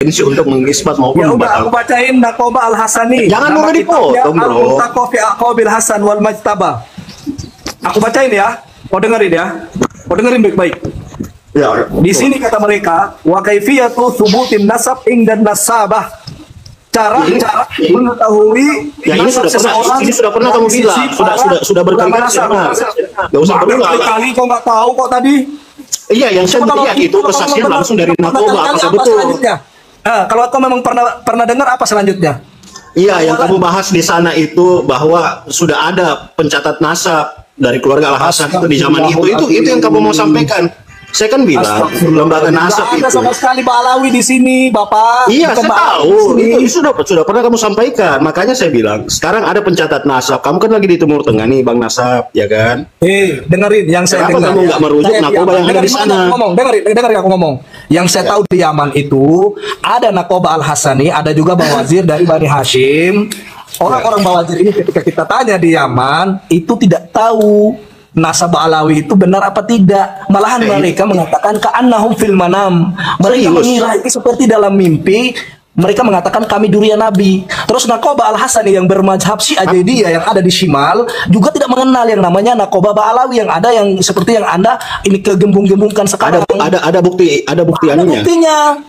berpotensi untuk mengisbat maupun Ya udah, aku membatalkan. bacain Naqoba Al-Hasani. Jangan Nama mau kitabnya dipotong, bro. Al-Muntaqo fi Aqwabil Hasan wal Majtaba. Aku bacain ya. Mau dengerin ya. Mau dengerin baik-baik. Ya, Di sini kata mereka, wa kaifiyatu thubutin nasab indan nasabah. Cara mengetahui ya ini nasab seseorang ini sudah pernah kamu dari bilang, sisi para sudah berkali-kali nasab. dengar. Enggak usah berulang. Kali kok nggak tahu kok tadi. Iya, yang saya lihat itu kesaksian langsung dari Naqoba, apa betul? Selanjutnya? Kalau kau memang pernah dengar, apa selanjutnya? Iya, yang kamu bahas di sana itu bahwa sudah ada pencatat nasab dari keluarga Al-Hasan itu di zaman itu yang kamu mau sampaikan. Saya kan bilang lembaga nasab Nggak ada itu. sama sekali Pak Alawi di sini, Bapak. Iya, Bukan saya Pak Alawi tahu. di sini. Itu sudah pernah kamu sampaikan. Makanya saya bilang, sekarang ada pencatat nasab. Kamu kan lagi di Timur Tengah nih, Bang Nasab, ya kan? Dengerin yang saya Kenapa dengar. kamu nggak merujuk Saya Naqoba yang ada di sana? Dengerin aku ngomong. Yang saya tahu di Yaman itu ada Naqoba Al-Hasani, ada juga Bawazir dari Bani Hashim. Orang-orang Bawazir ini ketika kita tanya di Yaman itu tidak tahu nasab Alawi itu benar apa tidak. Malahan mereka mengatakan ka'annahum fil manam. Mereka mengira itu seperti dalam mimpi. Mereka mengatakan kami durian Nabi. Terus Naqoba Al-Hasani yang bermazhab Syiah Jaidiyah yang ada di Shimal juga tidak mengenal yang namanya Naqoba Alawi yang ada yang seperti yang Anda ini kegembung-gembungkan sekarang. Ada bukti anunya.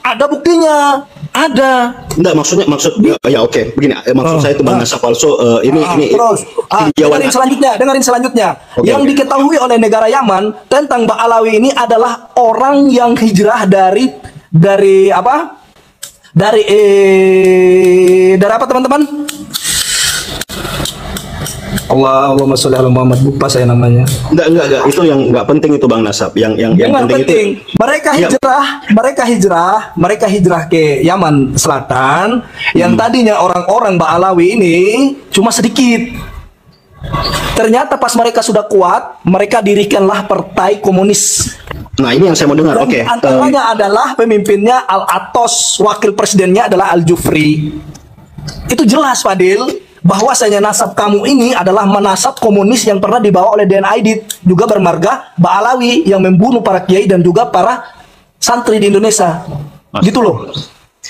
Ada buktinya. Ada. Enggak, maksud ya oke, begini. Maksud saya itu Bang Nasab palsu ini terus dengerin selanjutnya. Oke, Yang diketahui oleh negara Yaman tentang Ba'alawi ini adalah orang yang hijrah dari apa? Dari apa teman-teman? Allahumma sholli ala Muhammad. Lupa saya namanya. Enggak. Itu yang enggak penting itu Bang Nasab. Yang penting itu mereka hijrah ke Yaman Selatan yang tadinya orang-orang Ba'alawi ini cuma sedikit. Ternyata pas mereka sudah kuat, mereka dirikanlah partai komunis. Nah, ini yang saya mau dengar. Oke. Antaranya adalah pemimpinnya Al-Atos, wakil presidennya adalah Al-Jufri. Itu jelas, Fadil, bahwasanya nasab kamu ini adalah nasab komunis yang pernah dibawa oleh DN Aidit, juga bermarga Ba'alawi yang membunuh para kiai dan juga para santri di Indonesia. Gitu loh.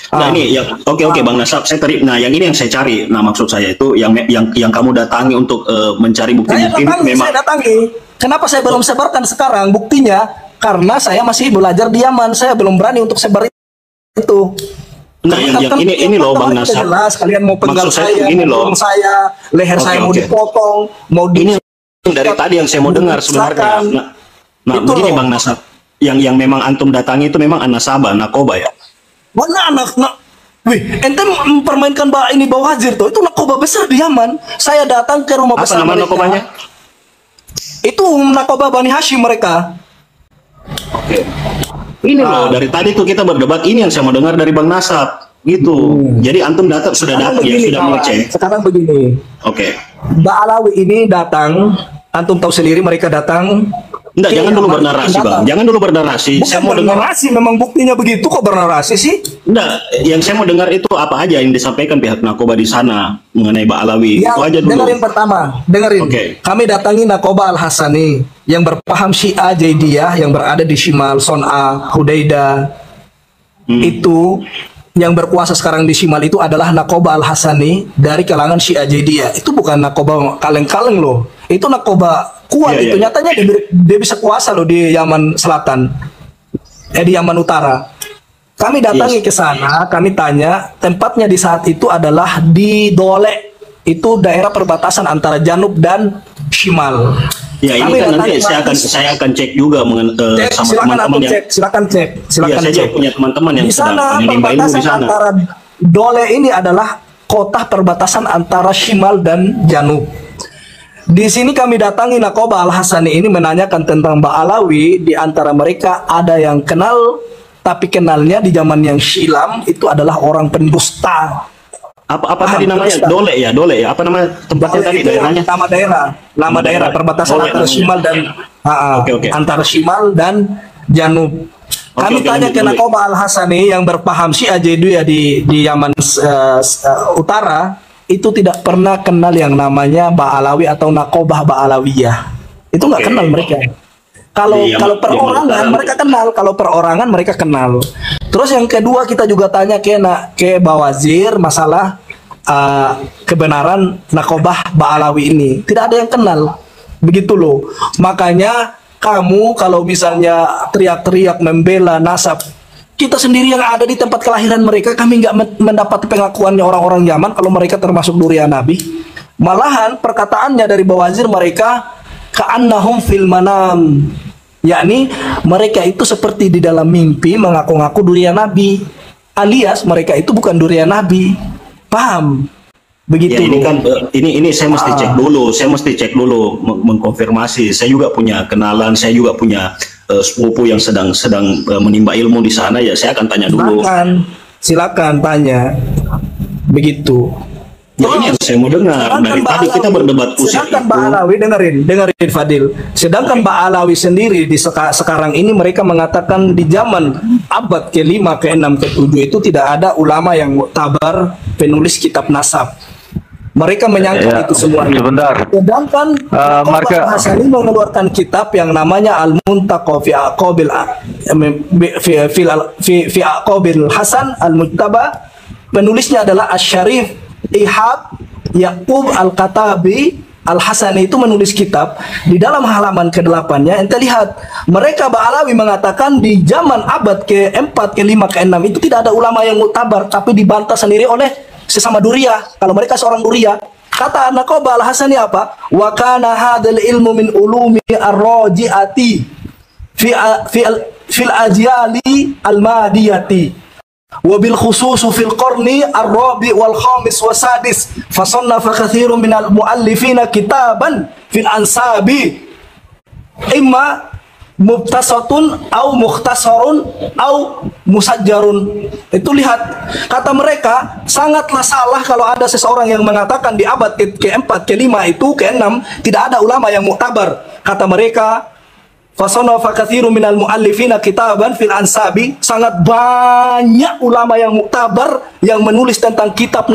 Nah, ini yang oke Bang Nasab, saya tadi yang ini yang saya cari. Nah, maksud saya itu yang kamu datangi untuk mencari bukti-bukti memang. Saya datangi. Kenapa saya belum sebarkan sekarang buktinya? Karena saya masih belajar di Yaman, saya belum berani untuk sebar itu. Nah, yang ini loh Bang Nasab. Jelas, kalian mau penggal saya, ini loh. Leher saya mau dipotong, mau ini dari tadi yang saya mau dengar sebenarnya. Nah, begini Bang Nasab, yang memang antum datangi itu memang An-Nasabah, Naqoba ya. Mana ente mempermainkan Bawazir tuh, itu Naqoba besar di Yaman. Saya datang ke rumah besar. Apa nama Naqobanya? Itu Naqoba Bani Hashim mereka. Oke. Ini loh, dari tadi tuh kita berdebat, ini yang saya mau dengar dari Bang Nasab. Gitu. Jadi antum sudah datang ya, sudah mengecek. Sekarang begini. Oke. Ba'alawi ini datang, antum tahu sendiri mereka datang. Enggak, jangan dulu bernarasi, Bang. Jangan dulu bernarasi. Saya mau bernarasi, memang buktinya begitu kok bernarasi sih? Enggak, yang saya mau dengar itu apa aja yang disampaikan pihak Naqoba di sana mengenai Ba'alawi. Itu aja dulu. Dengerin pertama, dengerin. Kami datangi Naqoba Al-Hasani yang berpaham Syiah Jaidiyah yang berada di Shimal, Son'a, Hudaidah. Itu yang berkuasa sekarang di Shimal itu adalah Naqoba Al-Hasani dari kalangan Syiah Jaidiyah. Itu bukan Naqoba kaleng-kaleng loh. Itu Naqoba kuat itu. Nyatanya dia bisa kuasa loh di Yaman Selatan. Di Yaman Utara. Kami datangi ke sana, kami tanya, tempatnya di saat itu adalah di Dole. Itu daerah perbatasan antara Janub dan Shimal. Ya, ini kan nanti saya akan cek juga sama teman-teman yang silakan cek. Silakan cek. Saya punya teman-teman yang sedang menimba ilmu di sana. Antara Dole ini adalah kota perbatasan antara Shimal dan Janub. Di sini kami datangi Naqoba Al-Hasani ini menanyakan tentang Ba'alawi. Di antara mereka ada yang kenal, tapi kenalnya di zaman yang silam itu adalah orang pendusta. Apa tadi namanya? Dole ya? Apa nama tempatnya tadi, daerahnya? Nama daerah perbatasan antara Shimal dan antara Shimal dan Janub. Kami tanya ke Naqoba Al-Hasani yang berpaham Syiah Jaidiyah di Yaman Utara. Itu tidak pernah kenal yang namanya Ba'alawi atau Naqobah Ba'alawiyah. Itu nggak kenal mereka. Kalau perorangan mereka kenal, Terus yang kedua kita juga tanya ke Bawazir masalah kebenaran Nakobah Ba'alawi ini. Tidak ada yang kenal. Begitu loh. Makanya kamu kalau misalnya teriak-teriak membela nasab, kita sendiri yang ada di tempat kelahiran mereka, kami nggak mendapat pengakuannya orang-orang Yaman kalau mereka termasuk Duriya Nabi. Malahan perkataannya dari Bawazir mereka ka'annahum fil manam, yakni mereka itu seperti di dalam mimpi mengaku-ngaku Duriya Nabi, alias mereka itu bukan Duriya Nabi. Paham? Begitu. Ya, ini kan ini saya mesti cek dulu, mengkonfirmasi. Saya juga punya kenalan, saya juga punya sepupu yang sedang menimba ilmu di sana, ya saya akan tanya dulu. Silakan tanya. Begitu. Ya, ini yang saya mau dengar. Dari tadi kita berdebat pusing. Sedangkan Ba'alawi, dengerin Fadil. Sedangkan Ba'alawi sendiri di sekarang ini mereka mengatakan di zaman abad ke-5, ke-6, ke-7 itu tidak ada ulama yang muktabar penulis kitab nasab. Mereka menyangka itu semuanya. Sebentar. Sedangkan Al-Hasani mengeluarkan kitab yang namanya Al-Muntaqa fi Aqabil Hasan Al-Mujtaba. Penulisnya adalah Asy-Syarif Ihab Yaqub Al-Katabi. Al-Hasani itu menulis kitab. Di dalam halaman ke-8-nya ente lihat, mereka Ba'alawi mengatakan di zaman abad ke-4, ke-5, ke-6 itu tidak ada ulama yang muktabar, tapi dibantah sendiri oleh sesama Duriyah. Kalau mereka seorang Duriyah, kata Naqobah Al-Hasani apa? Wa kana hadzal ilmu min ulumi ar-raji'ati fil ajyali al-madiyati wa bil khusus fil qarni ar-rabi' wal khamis wa sadis fa sannafa katsirun min al-muallifina kitaban fil ansabi imma mubtasatun au mukhtasarun au musajjarun. Itu lihat, kata mereka sangatlah salah kalau ada seseorang yang mengatakan di abad ke-4, ke-5 itu, ke-6 tidak ada ulama yang muktabar. Kata mereka fasanafa katsirun minal muallifina kitaban fil ansabi, sangat banyak ulama yang muktabar yang menulis tentang kitab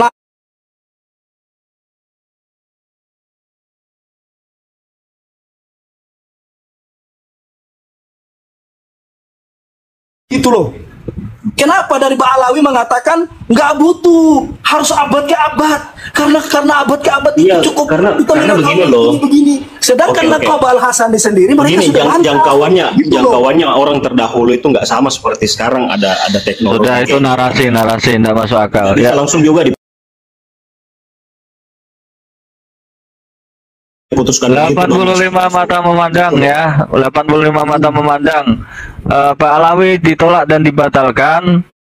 itu loh. Kenapa dari Ba'alawi mengatakan nggak butuh, harus abad ke abad, karena abad ke abad itu cukup karena begini loh. Sedangkan Naqobah Al-Hasani sendiri mereka sudah jangkauannya orang terdahulu itu nggak sama seperti sekarang, ada teknologi. Sudah, itu narasi nggak masuk akal. Ya, langsung juga diputuskan 85 mata memandang ya, 85 mata memandang. Pak Alawi ditolak dan dibatalkan.